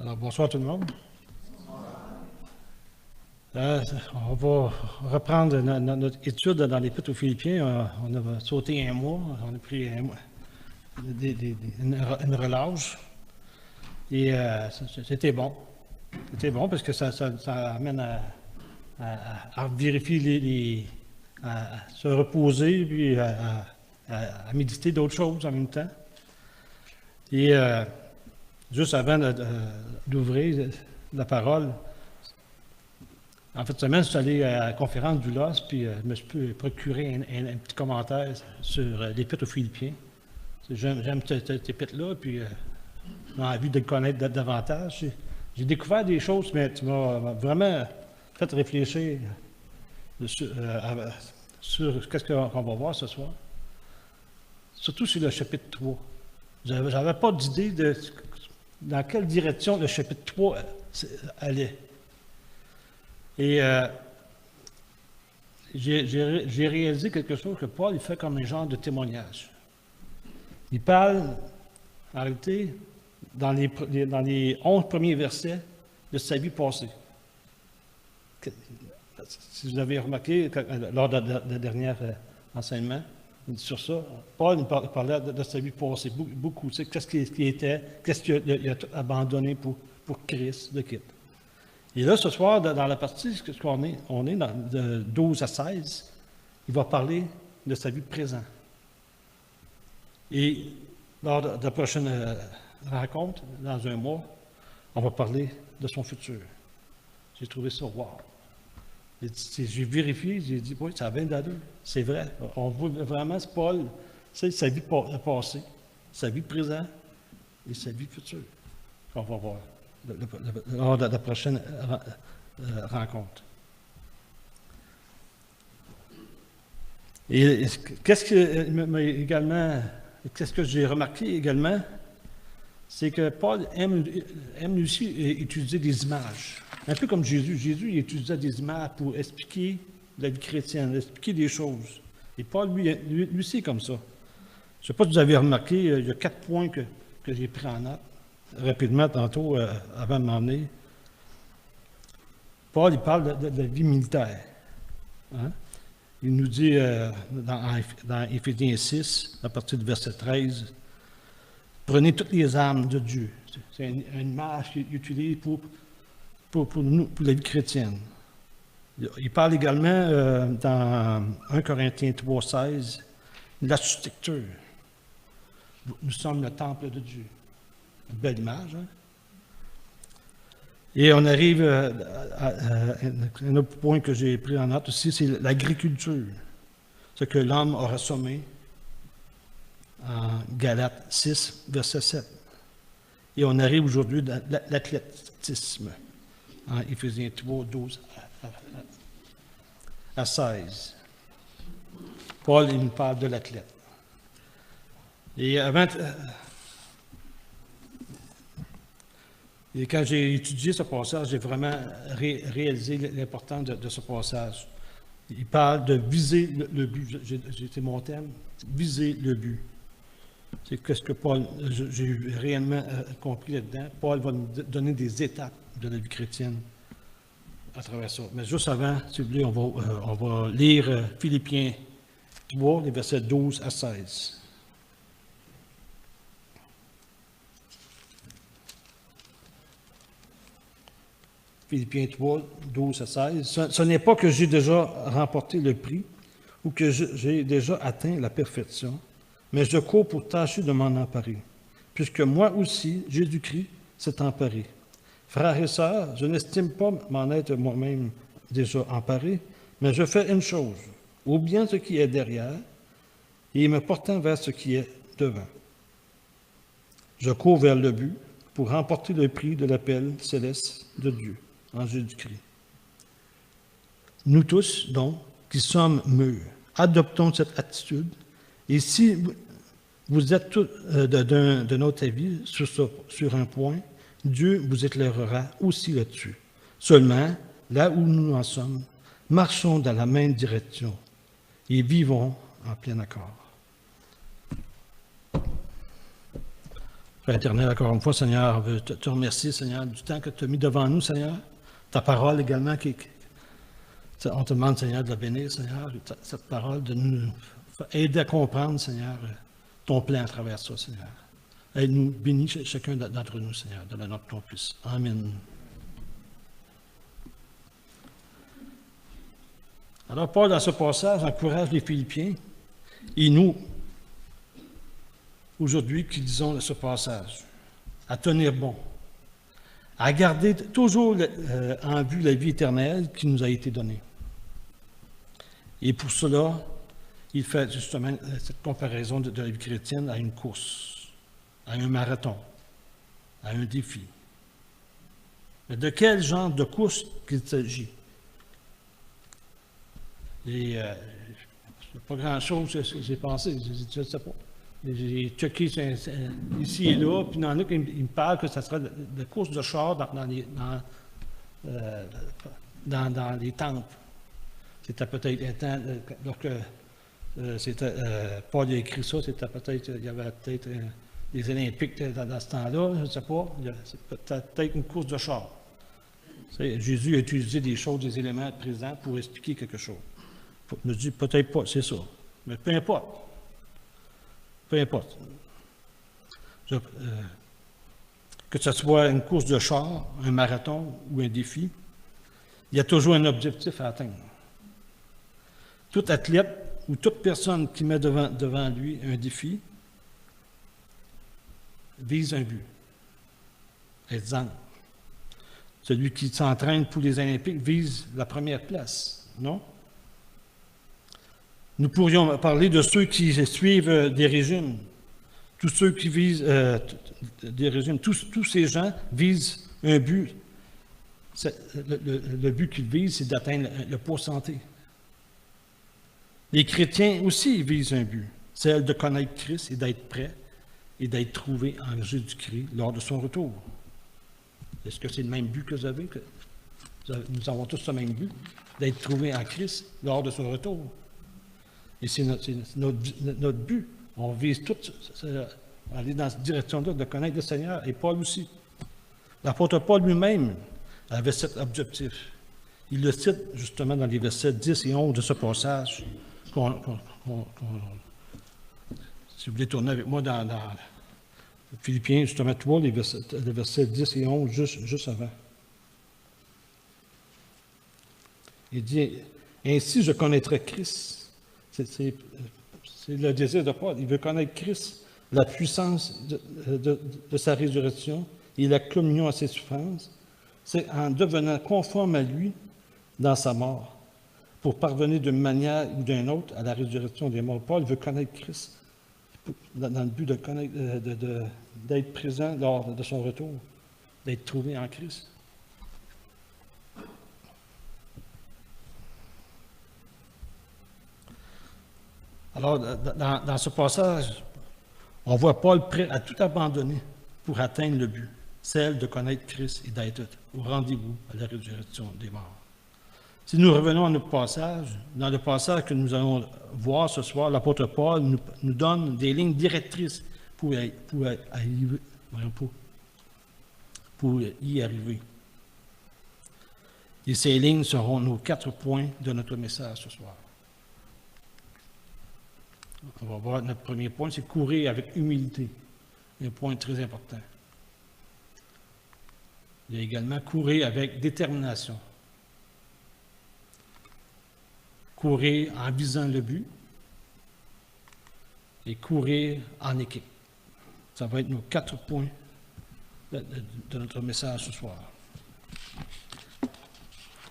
Alors, bonsoir tout le monde. On va reprendre notre étude dans l'Épître aux Philippiens. On a sauté un mois, on a pris un mois, une relâche. Et c'était bon. C'était bon parce que ça amène à vérifier, à se reposer, puis à méditer d'autres choses en même temps. Et juste avant d'ouvrir la parole, en fait, cette semaine, je suis allé à la conférence du LOS, puis je me suis procuré un petit commentaire sur l'Épître aux Philippiens. J'aime cette épître-là, puis j'ai envie de le connaître davantage. J'ai découvert des choses, mais tu m'as vraiment fait réfléchir sur qu'est-ce qu'on va voir ce soir. Surtout sur le chapitre 3. Je n'avais pas d'idée de dans quelle direction le chapitre 3 allait. Et j'ai réalisé quelque chose que Paul il fait comme un genre de témoignage. Il parle, en réalité, dans les 11 premiers versets de sa vie passée. Si vous avez remarqué, lors de la dernière enseignement, sur ça, Paul parlait de sa vie passée beaucoup. Qu'est-ce qu'il était, qu'est-ce qu'il a abandonné pour Christ, le quitte. Et là, ce soir, dans la partie on est dans, de 12 à 16, il va parler de sa vie présente. Et lors de la prochaine rencontre, dans un mois, on va parler de son futur. J'ai trouvé ça wow. J'ai vérifié, j'ai dit, oui, ça a bien d'allure. C'est vrai. On voit vraiment, c'est Paul, c'est sa vie passée, sa vie présente et sa vie future qu'on va voir lors de la prochaine rencontre. Et qu'est-ce que j'ai remarqué également, c'est que Paul aime aussi utiliser des images. Un peu comme Jésus. Jésus, il utilisait des images pour expliquer la vie chrétienne, expliquer des choses. Et Paul, lui c'est comme ça. Je ne sais pas si vous avez remarqué, il y a 4 points que j'ai pris en note rapidement tantôt, avant de m'emmener. Paul, il parle de la vie militaire. Hein? Il nous dit dans Éphésiens 6, à partir du verset 13, « Prenez toutes les armes de Dieu. » C'est une image qu'il utilise pour nous, pour la vie chrétienne. Il parle également dans 1 Corinthiens 3, 16, de l'architecture. Nous sommes le temple de Dieu. Une belle image, hein? Et on arrive à un autre point que j'ai pris en note aussi, c'est l'agriculture. Ce que l'homme aura sommé en Galates 6, verset 7. Et on arrive aujourd'hui dans l'athlétisme, en Éphésiens 3, 12 à 16. Paul, il nous parle de l'athlète. Et avant... Et quand j'ai étudié ce passage, j'ai vraiment réalisé l'importance de ce passage. Il parle de viser le but. C'était mon thème, viser le but. C'est qu'est-ce que Paul, j'ai réellement compris là-dedans. Paul va nous donner des étapes de la vie chrétienne à travers ça. Mais juste avant, si vous voulez, on va lire Philippiens 3, les versets 12 à 16. Philippiens 3, 12 à 16. Ce n'est pas que j'ai déjà remporté le prix ou que j'ai déjà atteint la perfection, mais je cours pour tâcher de m'en emparer, puisque moi aussi, Jésus-Christ s'est emparé. Frères et sœurs, je n'estime pas m'en être moi-même déjà emparé, mais je fais une chose, ou bien ce qui est derrière, et me portant vers ce qui est devant. Je cours vers le but pour remporter le prix de l'appel céleste de Dieu en Jésus-Christ. Nous tous, donc, qui sommes mûrs, adoptons cette attitude, et si vous êtes tous de notre avis sur un point, Dieu vous éclairera aussi là-dessus. Seulement, là où nous en sommes, marchons dans la même direction et vivons en plein accord. Père éternel, encore une fois, Seigneur, on veut te remercier, Seigneur, du temps que tu as mis devant nous, Seigneur. Ta parole également, on te demande, Seigneur, de la bénir, Seigneur, cette parole, de nous aider à comprendre, Seigneur, ton plan à travers ça, Seigneur. Aide-nous, bénis chacun d'entre nous, Seigneur, de la notre ton plus. Amen. Alors, Paul, dans ce passage, encourage les Philippiens et nous, aujourd'hui, qui lisons ce passage, à tenir bon, à garder toujours en vue la vie éternelle qui nous a été donnée. Et pour cela, il fait justement cette comparaison de la vie chrétienne à une course, à un marathon, à un défi. Mais de quel genre de course qu'il s'agit? Et pas grand-chose que j'ai pensé, je ne sais pas. J'ai checké ici et là, puis il y en a qui me parlent que ça serait de course de char dans les temples. C'était peut-être un temps, lorsque Paul a écrit ça, c'était peut-être, il y avait peut-être des Olympiques dans ce temps-là, je ne sais pas, c'est peut-être une course de char. Jésus a utilisé des choses, des éléments présents pour expliquer quelque chose. Je me dis peut-être pas, c'est ça. Mais peu importe. Peu importe. Que ce soit une course de char, un marathon ou un défi, il y a toujours un objectif à atteindre. Tout athlète ou toute personne qui met devant lui un défi vise un but. Exemple. Celui qui s'entraîne pour les Olympiques vise la première place, non? Nous pourrions parler de ceux qui suivent des régimes. Tous ceux qui visent des régimes, tous ces gens visent un but. Le but qu'ils visent, c'est d'atteindre le poids santé. Les chrétiens aussi visent un but, celle de connaître Christ et d'être prêt et d'être trouvé en Jésus-Christ lors de son retour. Est-ce que c'est le même but que vous avez? Nous avons tous ce même but, d'être trouvé en Christ lors de son retour. Et c'est notre but. On vise tous aller dans cette direction-là, de connaître le Seigneur, et Paul aussi. L'apôtre Paul lui-même avait cet objectif. Il le cite justement dans les versets 10 et 11 de ce passage. Si vous voulez tourner avec moi dans Philippiens, justement, 3, les versets 10 et 11, juste avant. Il dit, « Ainsi je connaîtrai Christ. » C'est le désir de Paul. Il veut connaître Christ, la puissance de sa résurrection et la communion à ses souffrances. C'est en devenant conforme à lui dans sa mort, pour parvenir d'une manière ou d'une autre à la résurrection des morts. Paul veut connaître Christ dans le but de connaître, d'être présent lors de son retour, d'être trouvé en Christ. Alors, dans ce passage, on voit Paul prêt à tout abandonner pour atteindre le but, celle de connaître Christ et d'être au rendez-vous à la résurrection des morts. Si nous revenons à notre passage, dans le passage que nous allons voir ce soir, l'apôtre Paul nous donne des lignes directrices pour y arriver. Et ces lignes seront nos 4 points de notre message ce soir. On va voir notre premier point, c'est courir avec humilité. Un point très important. Il y a également courir avec détermination. Courir en visant le but et courir en équipe. Ça va être nos 4 points de notre message ce soir,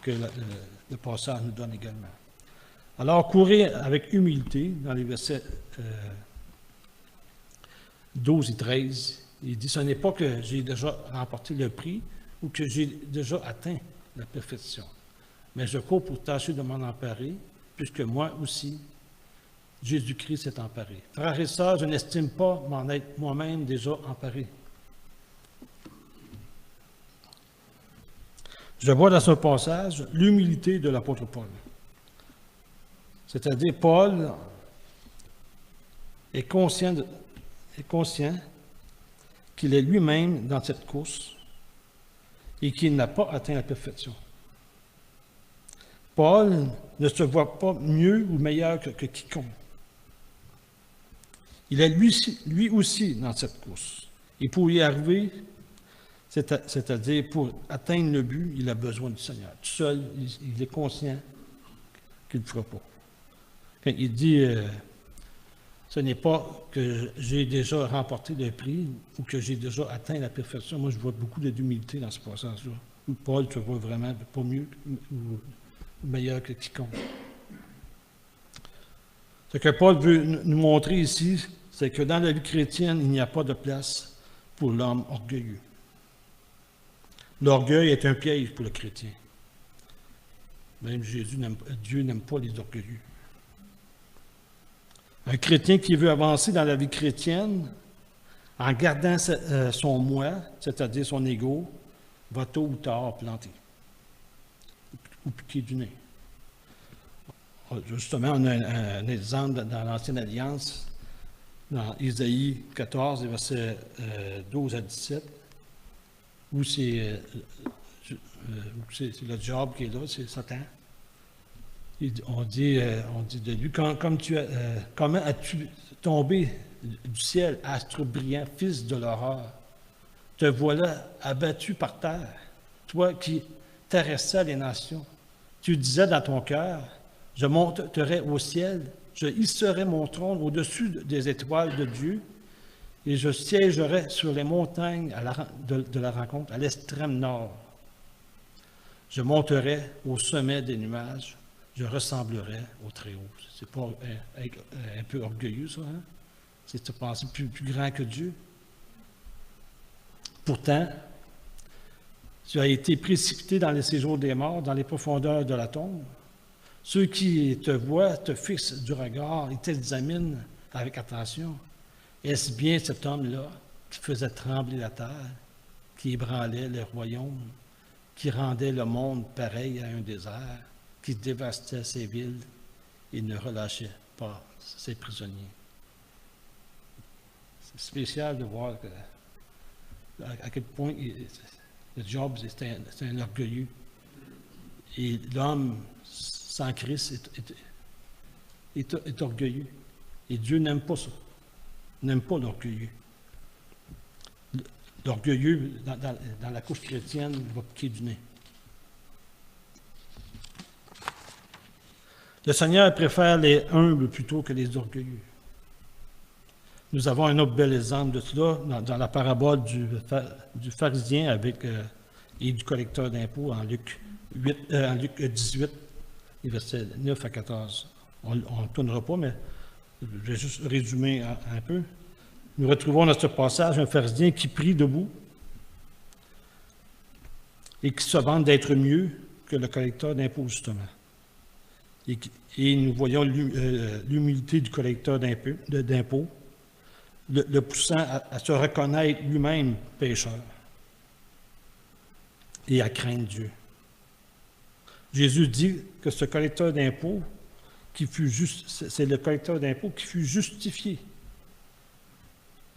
que le passage nous donne également. Alors, courir avec humilité, dans les versets 12 et 13, il dit, ce n'est pas que j'ai déjà remporté le prix ou que j'ai déjà atteint la perfection, mais je cours pour tâcher de m'en emparer, puisque moi aussi, Jésus-Christ s'est emparé. Frères et sœurs, je n'estime pas m'en être moi-même déjà emparé. Je vois dans ce passage l'humilité de l'apôtre Paul. C'est-à-dire, Paul est conscient qu'il est lui-même dans cette course et qu'il n'a pas atteint la perfection. Paul ne se voit pas mieux ou meilleur que quiconque. Il est lui aussi dans cette course. Et pour y arriver, c'est-à-dire pour atteindre le but, il a besoin du Seigneur. Tout seul, il est conscient qu'il ne le fera pas. Quand il dit ce n'est pas que j'ai déjà remporté le prix ou que j'ai déjà atteint la perfection. Moi, je vois beaucoup d'humilité dans ce passage-là. Où Paul se voit vraiment pas mieux ou meilleur que quiconque. Ce que Paul veut nous montrer ici, c'est que dans la vie chrétienne, il n'y a pas de place pour l'homme orgueilleux. L'orgueil est un piège pour le chrétien. Même Dieu n'aime pas les orgueilleux. Un chrétien qui veut avancer dans la vie chrétienne en gardant son moi, c'est-à-dire son ego, va tôt ou tard planter ou piquer du nez. Justement, on a un exemple dans l'Ancienne Alliance, dans Isaïe 14, versets 12 à 17, où c'est le diable qui est là, c'est Satan. On dit de lui, comment as-tu tombé du ciel, astre brillant, fils de l'horreur? Te voilà abattu par terre, toi qui terrassais les nations. Tu disais dans ton cœur, je monterai au ciel, je hisserai mon trône au-dessus des étoiles de Dieu, et je siégerai sur les montagnes de la rencontre, à l'extrême nord. Je monterai au sommet des nuages, je ressemblerai au Très-Haut. C'est pas un peu orgueilleux, ça, hein? C'est de penser plus grand que Dieu. Pourtant, tu as été précipité dans les séjours des morts, dans les profondeurs de la tombe. Ceux qui te voient te fixent du regard et t'examinent avec attention. Est-ce bien cet homme-là qui faisait trembler la terre, qui ébranlait les royaumes, qui rendait le monde pareil à un désert, qui dévastait ses villes et ne relâchait pas ses prisonniers? C'est spécial de voir à quel point le Job, c'est un orgueilleux. Et l'homme sans Christ est orgueilleux. Et Dieu n'aime pas ça. N'aime pas l'orgueilleux. L'orgueilleux, dans la couche chrétienne, va piquer du nez. Le Seigneur préfère les humbles plutôt que les orgueilleux. Nous avons un autre bel exemple de cela dans la parabole du pharisien et du collecteur d'impôts en Luc 18, versets 9 à 14. On ne tournera pas, mais je vais juste résumer un peu. Nous retrouvons dans ce passage un pharisien qui prie debout et qui se vante d'être mieux que le collecteur d'impôts, justement. Et nous voyons l'humilité du collecteur d'impôts, le poussant à se reconnaître lui-même pécheur et à craindre Dieu. Jésus dit que ce collecteur d'impôts, c'est le collecteur d'impôts qui fut justifié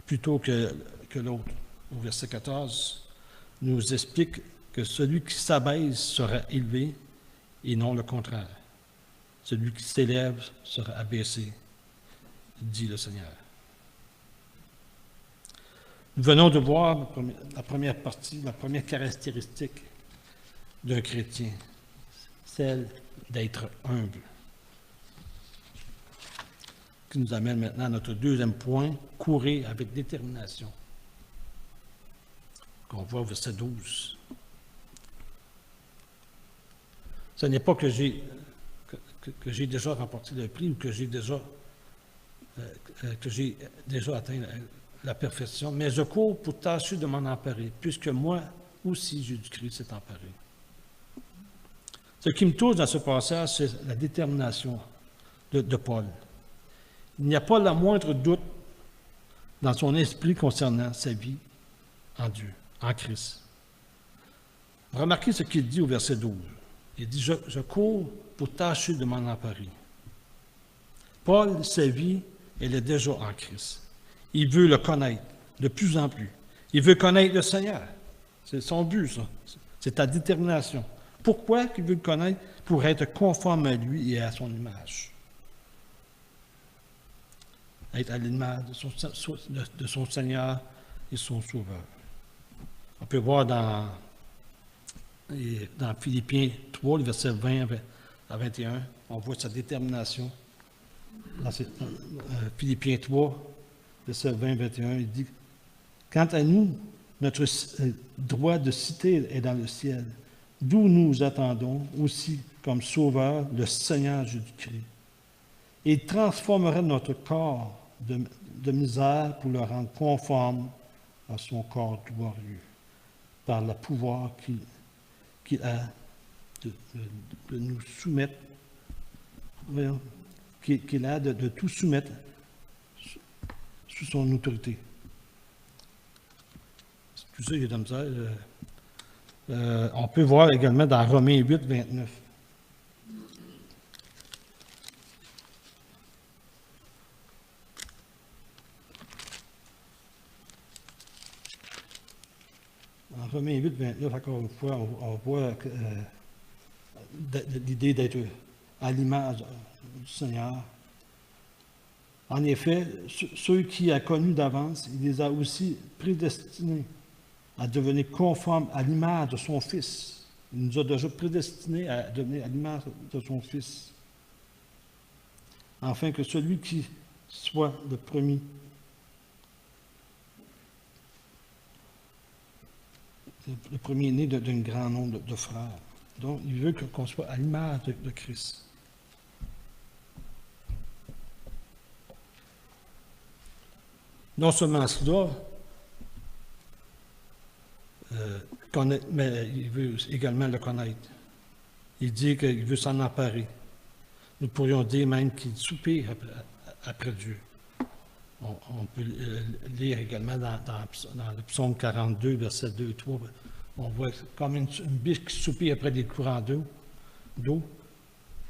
plutôt que l'autre. Au verset 14, nous explique que celui qui s'abaisse sera élevé et non le contraire. Celui qui s'élève sera abaissé, dit le Seigneur. Nous venons de voir la première partie, la première caractéristique d'un chrétien, celle d'être humble. Ce qui nous amène maintenant à notre deuxième point, courir avec détermination. Qu'on voit au verset 12. Ce n'est pas que j'ai déjà remporté le prix ou que j'ai déjà atteint la perfection, mais je cours pour tâcher de m'en emparer, puisque moi aussi Jésus-Christ s'est emparé. Ce qui me touche dans ce passage, c'est la détermination de Paul. Il n'y a pas le moindre doute dans son esprit concernant sa vie en Dieu, en Christ. Remarquez ce qu'il dit au verset 12. Il dit, je cours pour tâcher de m'en emparer. Paul, sa vie, elle est déjà en Christ. Il veut le connaître de plus en plus. Il veut connaître le Seigneur. C'est son but, ça. C'est ta détermination. Pourquoi il veut le connaître? Pour être conforme à lui et à son image. Être à l'image de son Seigneur et son Sauveur. On peut voir dans Philippiens 3, le verset 20 à 21, on voit sa détermination. Dans Philippiens 3, verset 20 à 21, il dit « Quant à nous, notre droit de cité est dans le ciel, d'où nous attendons aussi comme Sauveur le Seigneur Jésus-Christ. Il transformerait notre corps de misère pour le rendre conforme à son corps glorieux, par le pouvoir qu'il a de nous soumettre, qu'il a de tout soumettre sous son autorité. » Tout ça, il y a de la misère. On peut voir également dans Romains 8, 29. En Romains 8, 29, encore une fois, on voit l'idée d'être à l'image du Seigneur. En effet, ceux qu'il a connus d'avance, il les a aussi prédestinés à devenir conformes à l'image de son Fils. Il nous a déjà prédestinés à devenir à l'image de son Fils, afin que celui qui soit le premier-né d'un grand nombre de frères. Donc, il veut qu'on soit à l'image de Christ. Non seulement cela, mais il veut également le connaître. Il dit qu'il veut s'en emparer. Nous pourrions dire même qu'il soupire après Dieu. On peut lire également dans le psaume 42, versets 2 et 3. On voit comme une biche qui soupire après des courants d'eau.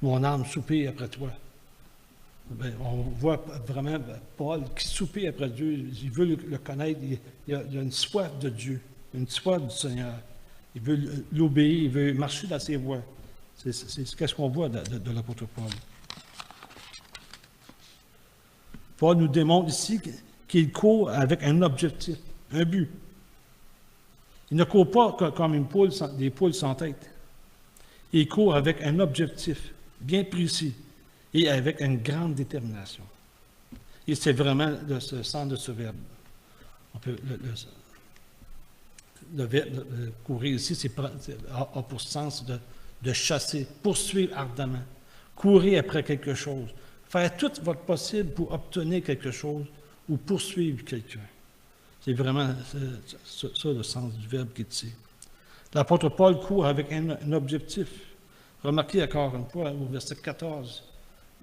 Mon âme soupire après toi. Bien, on voit vraiment Paul qui soupire après Dieu. Il veut le connaître. Il a une soif de Dieu, une soif du Seigneur. Il veut l'obéir, il veut marcher dans ses voies. C'est ce qu'on voit de l'apôtre Paul. Paul nous démontre ici qu'il court avec un objectif, un but. Il ne court pas comme des poules sans tête. Il court avec un objectif bien précis et avec une grande détermination. Et c'est vraiment le sens de ce verbe. On peut, le verbe courir ici a pour sens de chasser, poursuivre ardemment, courir après quelque chose, faire tout votre possible pour obtenir quelque chose ou poursuivre quelqu'un. C'est vraiment ça le sens du verbe qui est ici. L'apôtre Paul court avec un objectif. Remarquez encore une fois au verset 14,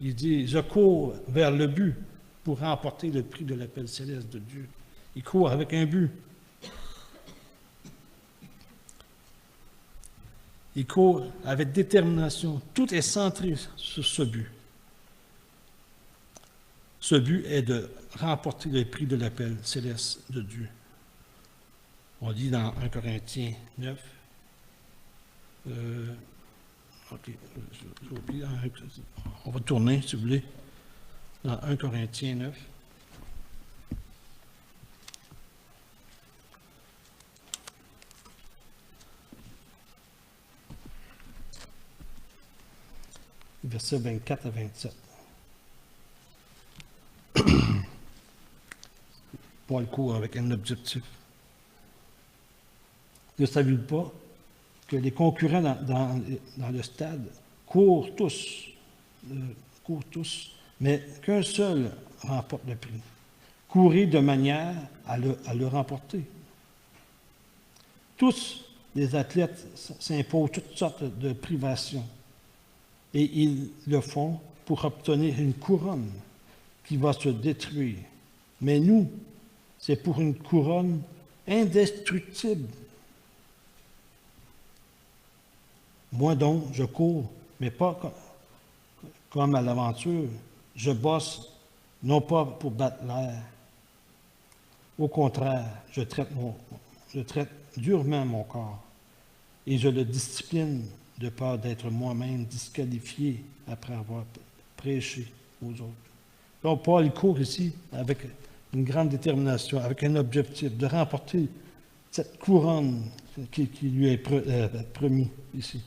il dit « Je cours vers le but pour remporter le prix de l'appel céleste de Dieu. » Il court avec un but. Il court avec détermination. Tout est centré sur ce but. Ce but est de remporter le prix de l'appel céleste de Dieu. On dit dans 1 Corinthiens 9, on va tourner, si vous voulez, dans 1 Corinthiens 9. Versets 24 à 27. Paul court avec un objectif. Ne savez-vous pas que les concurrents dans le stade courent tous, mais qu'un seul remporte le prix. Courez de manière à le remporter. Tous les athlètes s'imposent toutes sortes de privations et ils le font pour obtenir une couronne qui va se détruire. Mais nous, c'est pour une couronne indestructible. Moi donc, je cours, mais pas comme à l'aventure. Je bosse, non pas pour battre l'air. Au contraire, je traite durement mon corps et je le discipline de peur d'être moi-même disqualifié après avoir prêché aux autres. Donc, Paul il court ici avec une grande détermination, avec un objectif de remporter cette couronne qui lui est promise ici.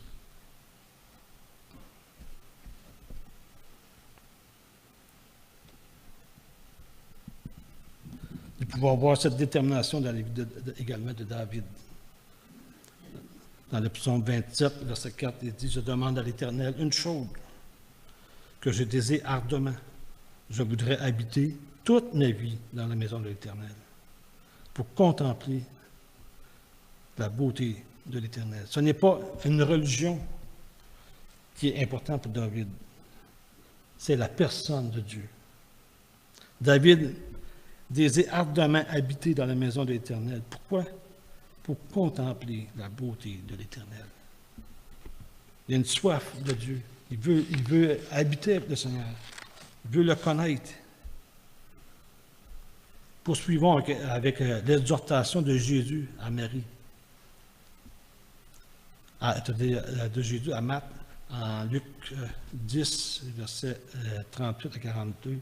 De pouvoir voir cette détermination dans la vie également de David. Dans le psaume 27, verset 4, il dit « Je demande à l'Éternel une chose que je désire ardemment. Je voudrais habiter toute ma vie dans la maison de l'Éternel pour contempler la beauté de l'Éternel. » Ce n'est pas une religion qui est importante pour David. C'est la personne de Dieu. David désire ardemment habiter dans la maison de l'Éternel. Pourquoi? Pour contempler la beauté de l'Éternel. Il a une soif de Dieu. Il veut habiter avec le Seigneur. Il veut le connaître. Poursuivons avec l'exhortation de Jésus à Marie. De Jésus à Marc, en Luc 10, versets 38 à 42.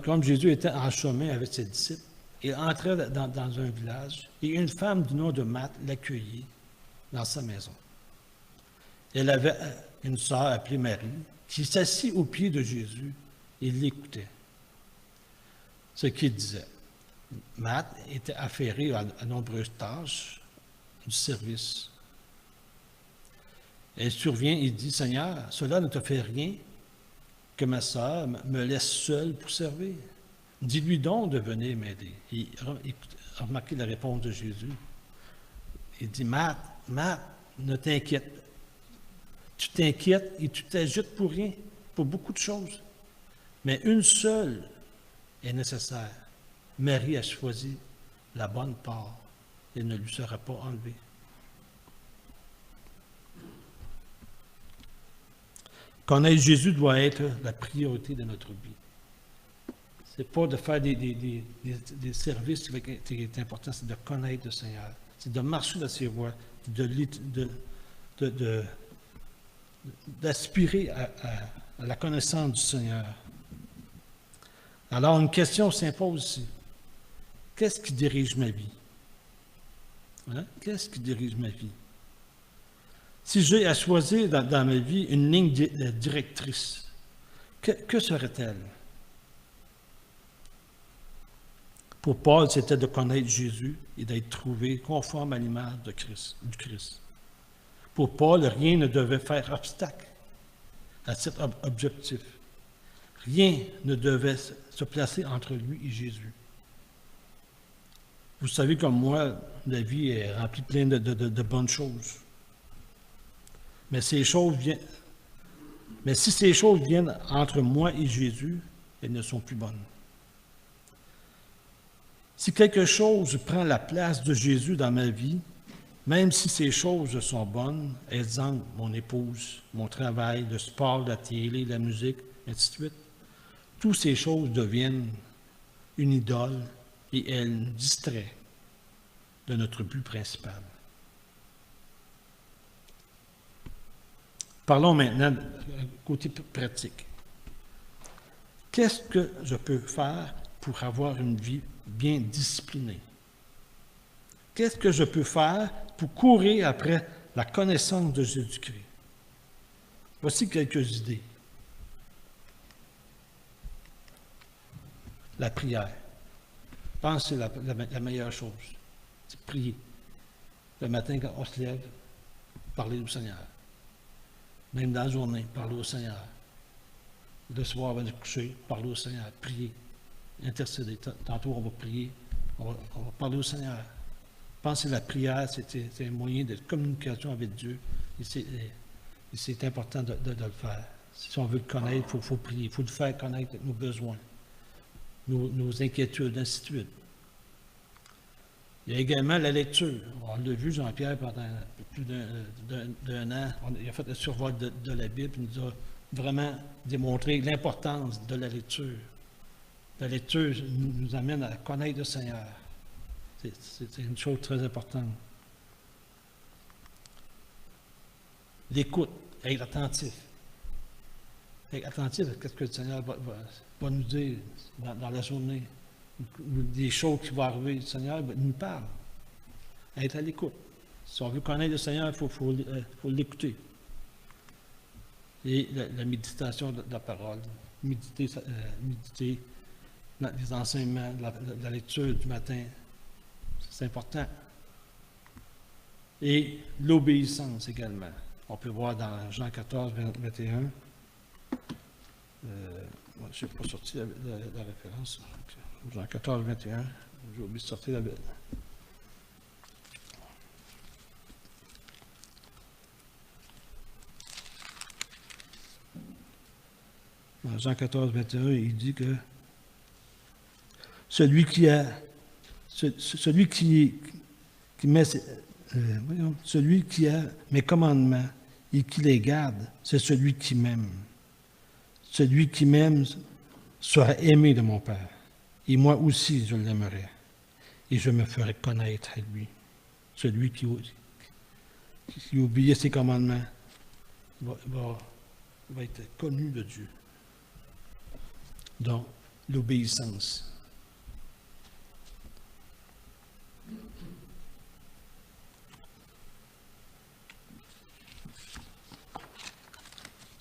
Comme Jésus était en chemin avec ses disciples, il entrait dans un village et une femme du nom de Marthe l'accueillit dans sa maison. Elle avait une sœur appelée Marie qui s'assit aux pieds de Jésus et l'écoutait. Ce qu'il disait. Marthe était affairée à nombreuses tâches du service. Elle survient et dit, « Seigneur, cela ne te fait rien que ma sœur me laisse seule pour servir. Dis-lui donc de venir m'aider. » Et remarquez la réponse de Jésus. Il dit, « Marthe, ne t'inquiète. Tu t'inquiètes et tu t'agites pour rien, pour beaucoup de choses. Mais une seule est nécessaire. Marie a choisi la bonne part et ne lui sera pas enlevée. » Connaître Jésus doit être la priorité de notre vie. Ce n'est pas de faire des services qui est important, c'est de connaître le Seigneur. C'est de marcher dans ses voies, d'aspirer à la connaissance du Seigneur. Alors, une question s'impose ici. Qu'est-ce qui dirige ma vie? Hein? Qu'est-ce qui dirige ma vie? Si j'ai à choisir dans ma vie une ligne directrice, que serait-elle? Pour Paul, c'était de connaître Jésus et d'être trouvé conforme à l'image du Christ. Pour Paul, rien ne devait faire obstacle à cet objectif. Rien ne devait se placer entre lui et Jésus. Vous savez comme moi, la vie est remplie plein de bonnes choses. Mais si ces choses viennent entre moi et Jésus, elles ne sont plus bonnes. Si quelque chose prend la place de Jésus dans ma vie, même si ces choses sont bonnes, exemple, mon épouse, mon travail, le sport, la télé, la musique, ainsi de suite, toutes ces choses deviennent une idole et elles nous distraient de notre but principal. Parlons maintenant du côté pratique. Qu'est-ce que je peux faire pour avoir une vie bien disciplinée? Qu'est-ce que je peux faire pour courir après la connaissance de Jésus-Christ? Voici quelques idées. La prière. Je pense que c'est la meilleure chose. C'est prier. Le matin, quand on se lève, parler au Seigneur. Même dans la journée, parler au Seigneur. Le soir, avant de coucher, parler au Seigneur. Prier. Intercéder. Tantôt, on va prier. On va parler au Seigneur. Je pense que la prière, c'est un moyen de communication avec Dieu. Et c'est important de le faire. Si on veut le connaître, il faut prier. Il faut le faire connaître nos besoins, nos inquiétudes, ainsi de suite. Il y a également la lecture. On l'a vu, Jean-Pierre, pendant plus d'un an. Il a fait le survol de la Bible. Il nous a vraiment démontré l'importance de la lecture. La lecture nous amène à connaître le Seigneur. C'est une chose très importante. L'écoute, être attentif. Être attentif à ce que le Seigneur va nous dire dans la journée. Des choses qui vont arriver, le Seigneur nous parle. Être à l'écoute. Si on veut connaître le Seigneur, il faut l'écouter. Et la méditation de la parole. Méditer les enseignements, la lecture du matin. C'est important. Et l'obéissance également. On peut voir dans Jean 14, 21. Je n'ai pas sorti la référence. Jean 14, 21. J'ai oublié de sortir la Bible. Dans Jean 14, 21, il dit que celui qui a mes commandements et qui les garde, c'est celui qui m'aime. Celui qui m'aime sera aimé de mon Père. Et moi aussi, je l'aimerai. Et je me ferai connaître à lui. Celui qui obéit à ses commandements va être connu de Dieu. Donc, l'obéissance.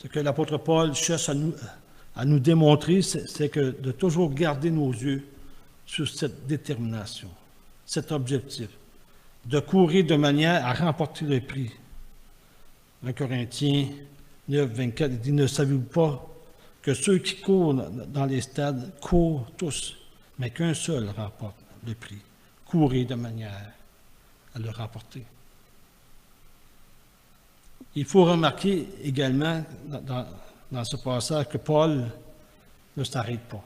Ce que l'apôtre Paul cherche à nous démontrer, c'est que de toujours garder nos yeux sur cette détermination, cet objectif, de courir de manière à remporter le prix. 1 Corinthiens 9, 24, il dit, ne savez-vous pas que ceux qui courent dans les stades courent tous, mais qu'un seul remporte le prix. Courir de manière à le remporter. Il faut remarquer également dans ce passage que Paul ne s'arrête pas.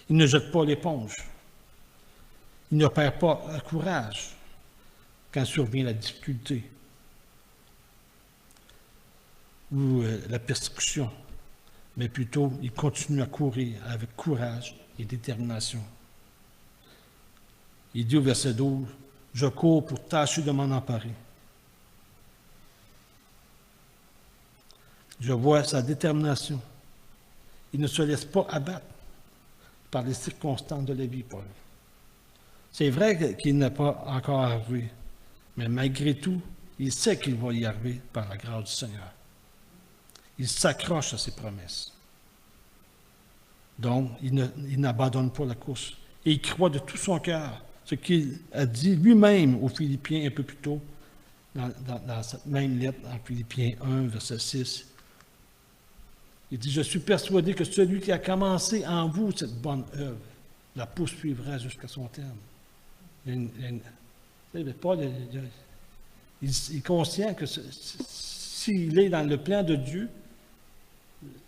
Il ne jette pas l'éponge. Il ne perd pas le courage quand survient la difficulté ou la persécution, mais plutôt il continue à courir avec courage et détermination. Il dit au verset 12, « Je cours pour tâcher de m'en emparer. » Je vois sa détermination. Il ne se laisse pas abattre par les circonstances de la vie, Paul. C'est vrai qu'il n'est pas encore arrivé, mais malgré tout, il sait qu'il va y arriver par la grâce du Seigneur. Il s'accroche à ses promesses. Donc, il n'abandonne pas la course. Et il croit de tout son cœur ce qu'il a dit lui-même aux Philippiens un peu plus tôt, dans cette même lettre, en Philippiens 1, verset 6. Il dit, « Je suis persuadé que celui qui a commencé en vous cette bonne œuvre la poursuivra jusqu'à son terme. » Paul il est conscient que s'il est dans le plan de Dieu,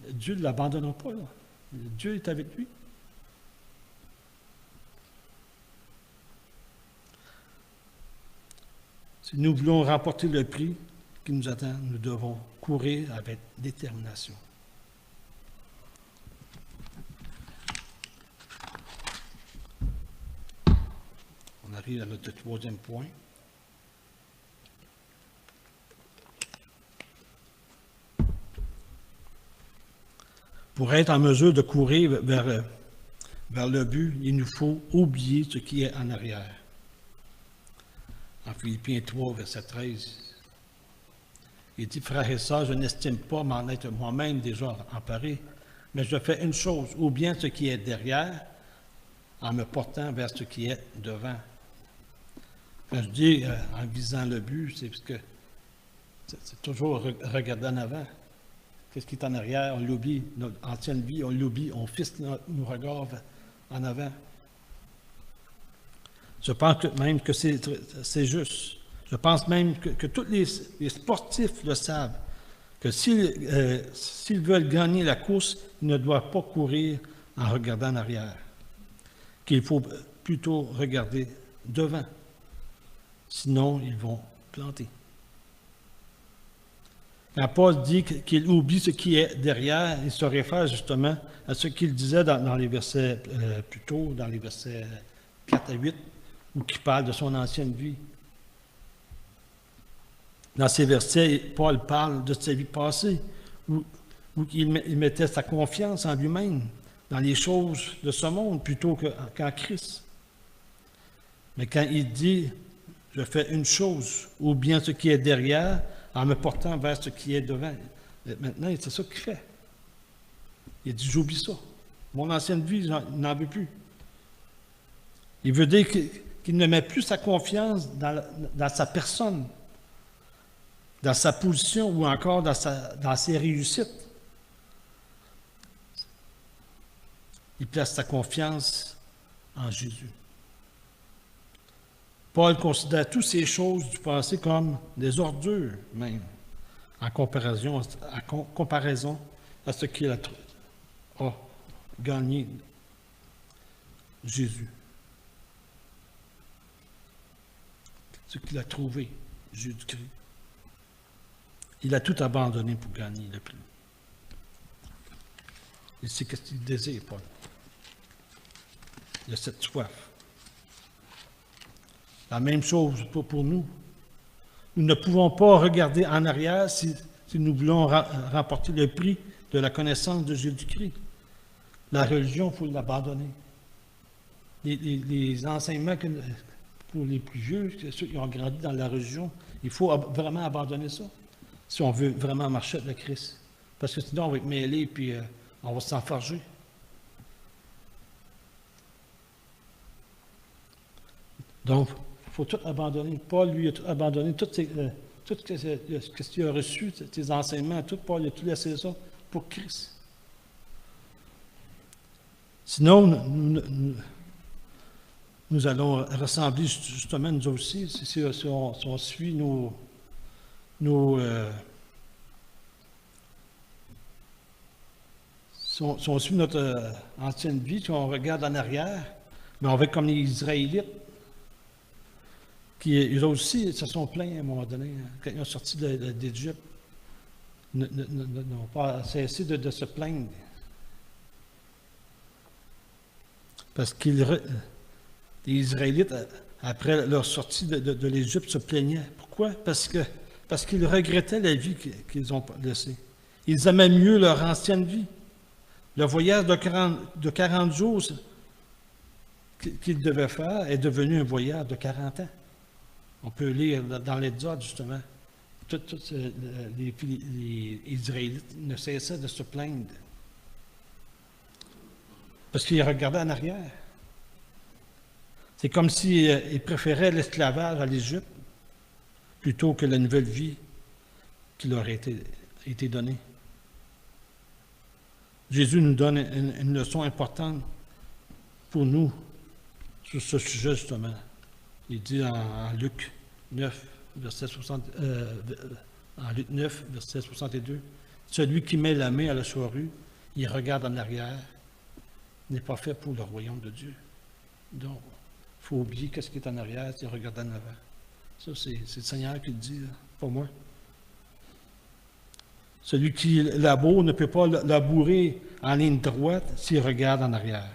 Dieu ne l'abandonnera pas. Là. Dieu est avec lui. Si nous voulons remporter le prix qui nous attend, nous devons courir avec détermination. On arrive à notre troisième point. Pour être en mesure de courir vers le but, il nous faut oublier ce qui est en arrière. En Philippiens 3, verset 13, il dit, « Frères et sœurs, je n'estime pas m'en être moi-même déjà emparé, mais je fais une chose, ou bien ce qui est derrière, en me portant vers ce qui est devant. » Quand je dis en visant le but, c'est parce que c'est toujours regarder en avant. Qu'est-ce qui est en arrière? On l'oublie. Notre ancienne vie, on l'oublie. On fixe nos regards en avant. Je pense même que c'est juste. Je pense même que tous les sportifs le savent, que s'ils veulent gagner la course, ils ne doivent pas courir en regardant en arrière, qu'il faut plutôt regarder devant. Sinon, ils vont planter. Quand Paul dit qu'il oublie ce qui est derrière, il se réfère justement à ce qu'il disait dans les versets plus tôt, dans les versets 4 à 8, où il parle de son ancienne vie. Dans ces versets, Paul parle de sa vie passée, où il mettait sa confiance en lui-même, dans les choses de ce monde, plutôt qu'en Christ. Mais quand il dit « je fais une chose » ou bien ce qui est derrière, en me portant vers ce qui est devant, maintenant, c'est ça qu'il fait. Il dit « j'oublie ça. Mon ancienne vie, je n'en veux plus. » Il veut dire qu'il ne met plus sa confiance dans sa personne, dans sa position ou encore dans ses réussites. Il place sa confiance en Jésus. Paul considère toutes ces choses du passé comme des ordures même, en comparaison à ce qu'il a gagné, Jésus. Ce qu'il a trouvé, Jésus-Christ. Il a tout abandonné pour gagner le prix. Et c'est ce qu'il désire, Paul. Il a cette soif. La même chose pour nous. Nous ne pouvons pas regarder en arrière si nous voulons remporter le prix de la connaissance de Jésus-Christ. La religion, il faut l'abandonner. Les enseignements pour les plus vieux, ceux qui ont grandi dans la religion, il faut vraiment abandonner ça si on veut vraiment marcher avec le Christ. Parce que sinon, on va être mêlé puis on va s'enfarger. Donc, il faut tout abandonner. Paul, lui, a tout abandonné, tout ce qu'il a reçu, ses enseignements, tout, Paul a tout laissé ça pour Christ. Sinon, nous allons ressembler justement, nous aussi, si on suit si on suit notre ancienne vie, si on regarde en arrière, mais on va être comme les Israélites, qui, eux aussi, se sont plaints à un moment donné, quand ils ont sorti d'Égypte. N'ont pas cessé de se plaindre. Parce que les Israélites, après leur sortie de l'Égypte, se plaignaient. Pourquoi? Parce qu'ils regrettaient la vie qu'ils ont laissée. Ils aimaient mieux leur ancienne vie. Le voyage de 40 jours qu'ils devaient faire est devenu un voyage de 40 ans. On peut lire dans l'Exode, justement. Tous les Israélites ne cessaient de se plaindre. Parce qu'ils regardaient en arrière. C'est comme s'ils préféraient l'esclavage à l'Égypte plutôt que la nouvelle vie qui leur a été donnée. Jésus nous donne une leçon importante pour nous sur ce sujet, justement. Il dit en Luc 9, verset 62, « Celui qui met la main à la charrue, il regarde en arrière, n'est pas fait pour le royaume de Dieu. » Donc, il faut oublier qu'est-ce qui est en arrière, c'est regarder en avant. Ça, c'est le Seigneur qui le dit, pas moi. Celui qui laboure ne peut pas labourer en ligne droite s'il regarde en arrière.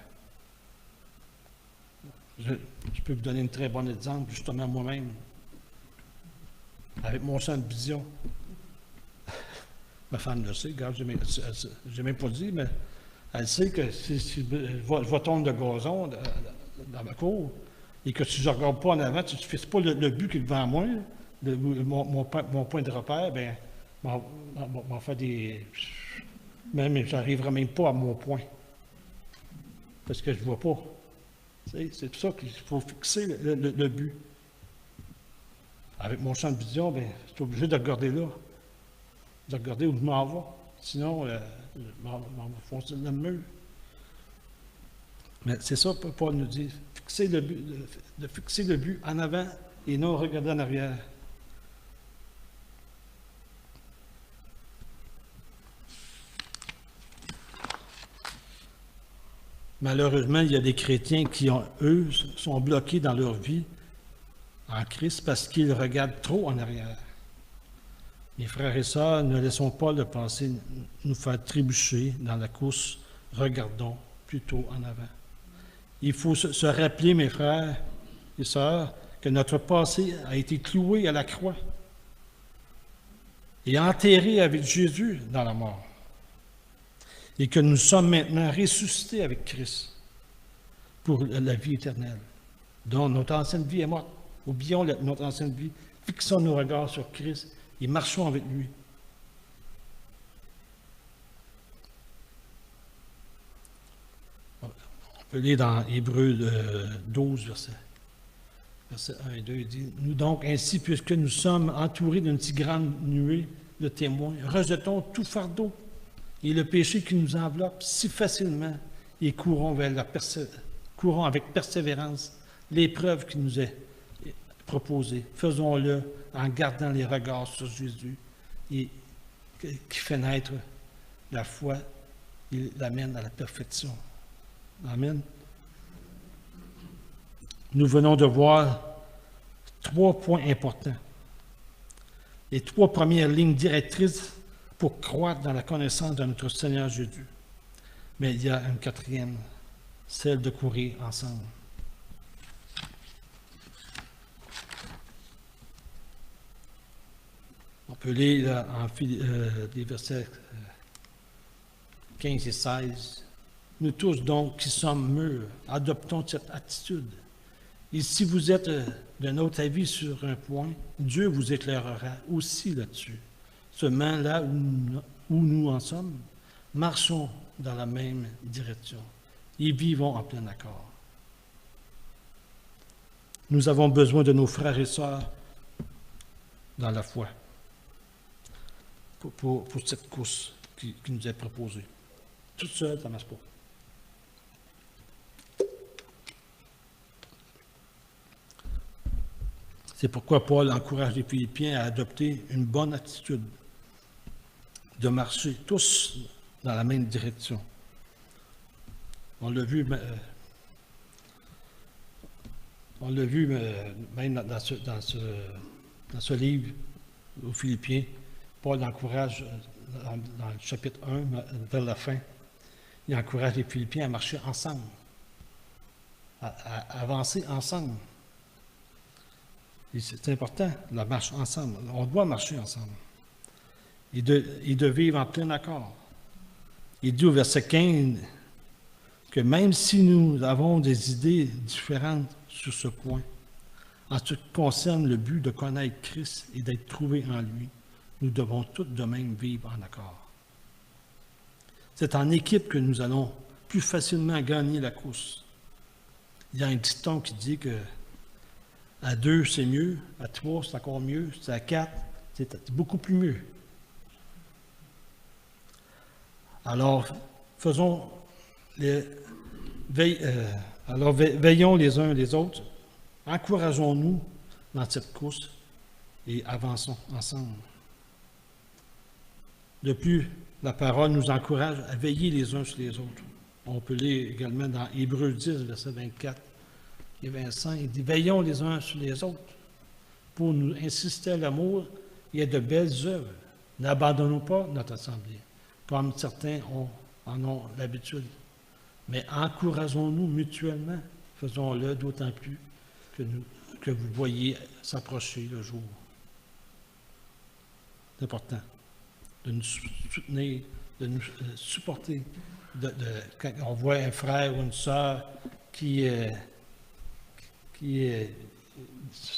Je peux vous donner un très bon exemple, justement moi-même, avec mon champ de vision. Ma femme le sait, regarde, je n'ai même pas dit, mais elle sait que si je vais tomber de gazon dans ma cour, et que si je ne regarde pas en avant, si je ne fixes pas le but qui est devant moi, mon point de repère, bien, m'en fait des... Même, je n'arriverai même pas à mon point. Parce que je ne vois pas. C'est pour ça qu'il faut fixer le but. Avec mon champ de vision, bien, je suis obligé de regarder là. De regarder où je m'en vais. Sinon, je m'en vais foncer dans le mur. Mais c'est ça que Paul nous dit. Fixer le but, de fixer le but en avant et non regarder en arrière. Malheureusement, il y a des chrétiens qui, eux, sont bloqués dans leur vie en Christ parce qu'ils regardent trop en arrière. Mes frères et sœurs, ne laissons pas le passé nous faire trébucher dans la course. Regardons plutôt en avant. Il faut se rappeler, mes frères et sœurs, que notre passé a été cloué à la croix et enterré avec Jésus dans la mort. Et que nous sommes maintenant ressuscités avec Christ pour la vie éternelle. Donc, notre ancienne vie est morte. Oublions notre ancienne vie. Fixons nos regards sur Christ et marchons avec lui. On peut lire dans Hébreux 12, verset 1 et 2, il dit « Nous donc, ainsi, puisque nous sommes entourés d'une si grande nuée de témoins, rejetons tout fardeau et le péché qui nous enveloppe si facilement et courons avec persévérance l'épreuve qui nous est proposée. Faisons-le en gardant les regards sur Jésus et qui fait naître la foi et l'amène à la perfection. » Amen. Nous venons de voir 3 points importants. Les 3 premières lignes directrices pour croître dans la connaissance de notre Seigneur Jésus. Mais il y a une 4e, celle de courir ensemble. On peut lire les versets 15 et 16. Nous tous donc qui sommes mûrs, adoptons cette attitude. Et si vous êtes d'un autre avis sur un point, Dieu vous éclairera aussi là-dessus. Seulement là où nous en sommes, marchons dans la même direction et vivons en plein accord. Nous avons besoin de nos frères et sœurs dans la foi pour cette course qui nous est proposée. Tout seul, ça ne marche pas. C'est pourquoi Paul encourage les Philippiens à adopter une bonne attitude, de marcher tous dans la même direction. On l'a vu même dans ce livre aux Philippiens. Paul encourage, dans le chapitre 1, vers la fin, il encourage les Philippiens à marcher ensemble, à avancer ensemble. Et c'est important, la marche ensemble. On doit marcher ensemble. Et de vivre en plein accord. Il dit au verset 15 que même si nous avons des idées différentes sur ce point, en ce qui concerne le but de connaître Christ et d'être trouvés en lui, nous devons tous de même vivre en accord. C'est en équipe que nous allons plus facilement gagner la course. Il y a un dicton qui dit que à 2, c'est mieux. À 3, c'est encore mieux. C'est à 4, c'est beaucoup plus mieux. Alors, veillons les uns les autres. Encourageons-nous dans cette course et avançons ensemble. De plus, la parole nous encourage à veiller les uns sur les autres. On peut lire également dans Hébreux 10, verset 24. Et Vincent, il dit, veillons les uns sur les autres pour nous insister à l'amour et à de belles œuvres. N'abandonnons pas notre assemblée, comme certains en ont l'habitude. Mais encourageons-nous mutuellement, faisons-le d'autant plus que vous voyez s'approcher le jour. C'est important de nous soutenir, de nous supporter. Quand on voit un frère ou une sœur qui est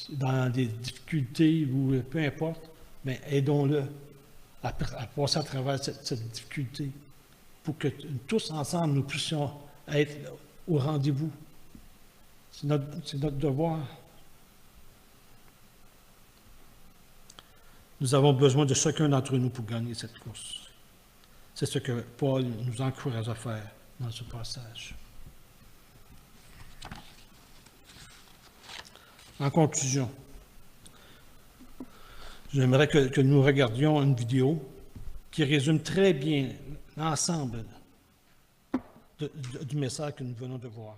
dans des difficultés ou peu importe, mais aidons-le à passer à travers cette difficulté pour que tous ensemble nous puissions être au rendez-vous. C'est notre devoir. Nous avons besoin de chacun d'entre nous pour gagner cette course. C'est ce que Paul nous encourage à faire dans ce passage. En conclusion, j'aimerais que nous regardions une vidéo qui résume très bien l'ensemble du message que nous venons de voir.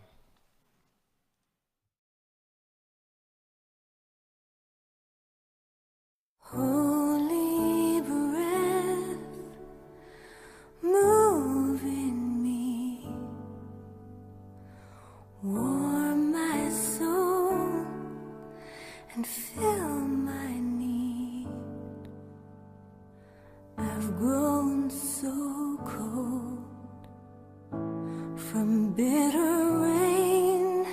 Holy warm my soul and fill my need. I've grown so cold from bitter rain,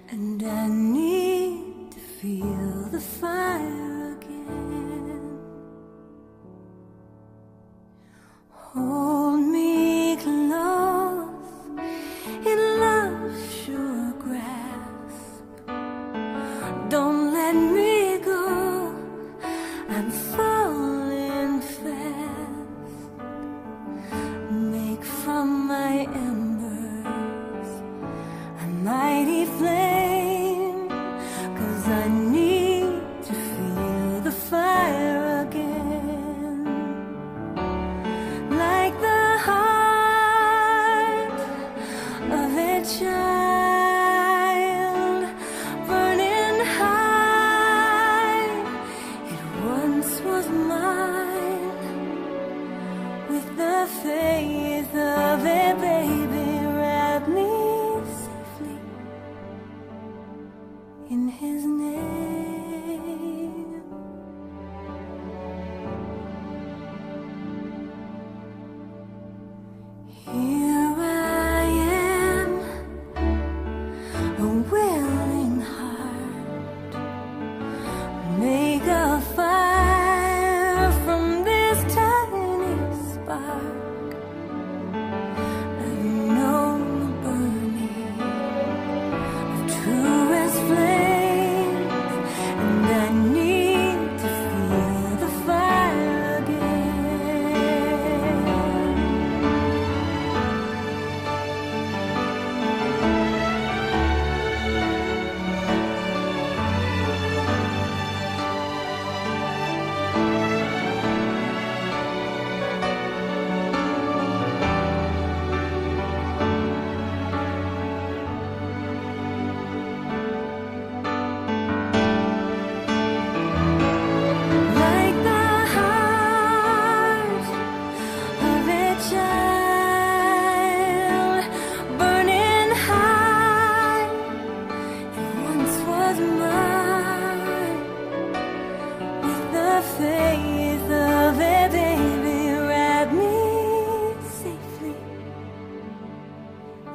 and I need to feel the fire again. Hold me close in love's sure grasp. Don't let me go, I'm falling fast. Make from my embers a mighty flame, 'cause I need to feel the fire again. Like the heart of a child burning high, it once was mine. With the faith of a baby, wrap me safely in his name. Here I am, a willing heart. Make a fire from this tiny spark. I've known the burning of truest flames, and I need to feel the fire again. Like the heart of a child burning high, it once was mine. With the faith of a baby, wrap me safely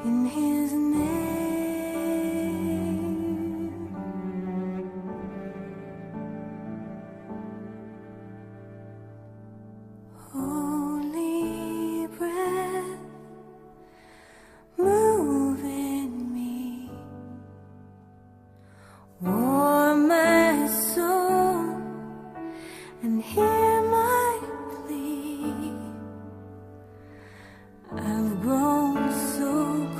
in his name. Holy breath, move in me, warm my soul and hear my plea. I've grown so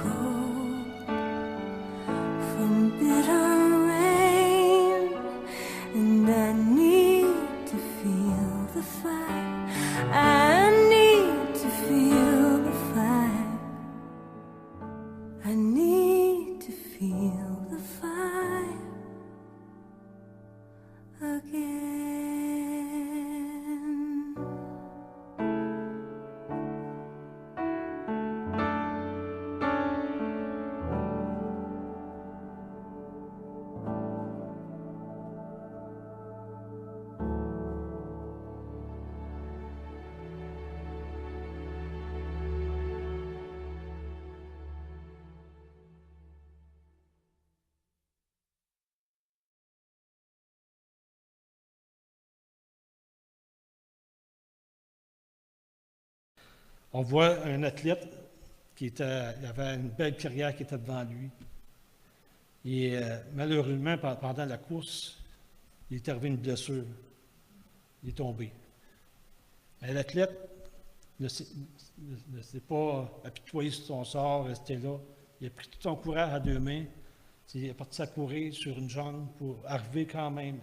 cold from bitter rain, and I need to feel the fire. I need to feel the fire. I need to feel the fire again. On voit un athlète il avait une belle carrière qui était devant lui. Et malheureusement, pendant la course, il est arrivé une blessure. Il est tombé. Mais l'athlète ne s'est pas apitoyé sur son sort, resté là. Il a pris tout son courage à deux mains. Il est parti à courir sur une jambe pour arriver quand même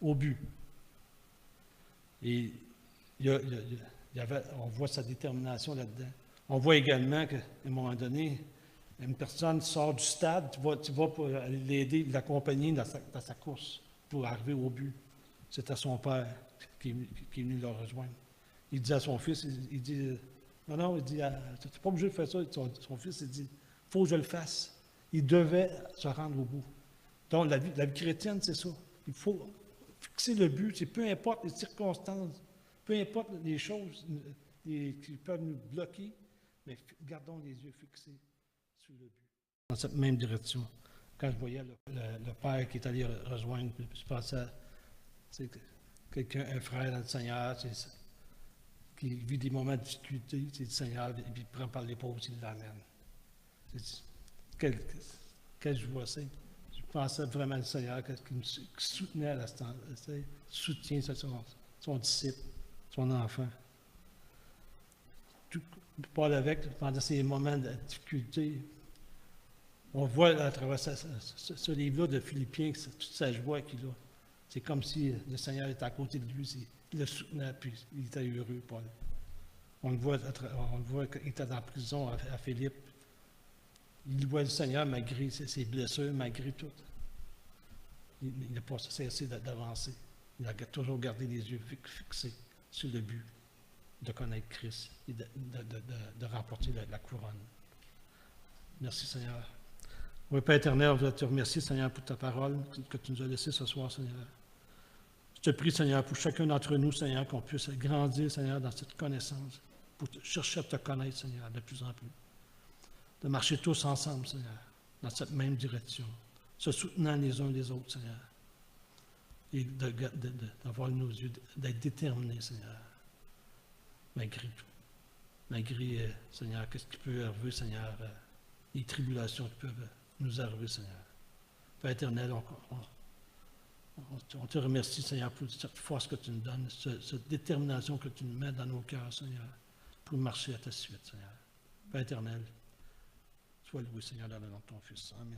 au but. Et on voit sa détermination là-dedans. On voit également qu'à un moment donné, une personne sort du stade, tu vas pour l'aider, l'accompagner dans sa course pour arriver au but. C'était son père qui est venu le rejoindre. Il dit à son fils, il dit, Non, non, il dit, tu n'es pas obligé de faire ça. Son fils, il dit, il faut que je le fasse. Il devait se rendre au bout. Donc, la vie chrétienne, c'est ça. Il faut fixer le but. C'est peu importe les circonstances, peu importe les choses qui peuvent nous bloquer, mais gardons les yeux fixés sur le but. Dans cette même direction. Quand je voyais le père qui est allé rejoindre, je pensais à quelqu'un, un frère dans le Seigneur, qui vit des moments de difficulté, c'est le Seigneur, et puis il prend par l'épaule, il l'amène. Quelle joie c'est. Je pensais vraiment au Seigneur qui me soutenait à l'instant, soutient son disciple, son enfant. Paul avec, pendant ces moments de difficulté, on voit à travers ce livre-là de Philippiens toute sa joie qu'il a. C'est comme si le Seigneur était à côté de lui, il le soutenait, puis il était heureux, Paul. On le voit quand il était en prison à Philippe. Il voit le Seigneur malgré ses blessures, malgré tout. Il n'a pas cessé d'avancer. Il a toujours gardé les yeux fixés sur le but de connaître Christ et de remporter la couronne. Merci, Seigneur. Oui, Père éternel, on veut te remercier, Seigneur, pour ta parole que tu nous as laissée ce soir, Seigneur. Je te prie, Seigneur, pour chacun d'entre nous, Seigneur, qu'on puisse grandir, Seigneur, dans cette connaissance, pour chercher à te connaître, Seigneur, de plus en plus. De marcher tous ensemble, Seigneur, dans cette même direction, se soutenant les uns les autres, Seigneur. Et d'avoir nos yeux, d'être déterminés, Seigneur, malgré tout. Malgré, Seigneur, qu'est-ce qui peut arriver, Seigneur, les tribulations qui peuvent nous arriver, Seigneur. Père éternel, on te remercie, Seigneur, pour cette force que tu nous donnes, cette détermination que tu nous mets dans nos cœurs, Seigneur, pour marcher à ta suite, Seigneur. Père éternel, sois loué, Seigneur, dans le nom de ton Fils. Amen.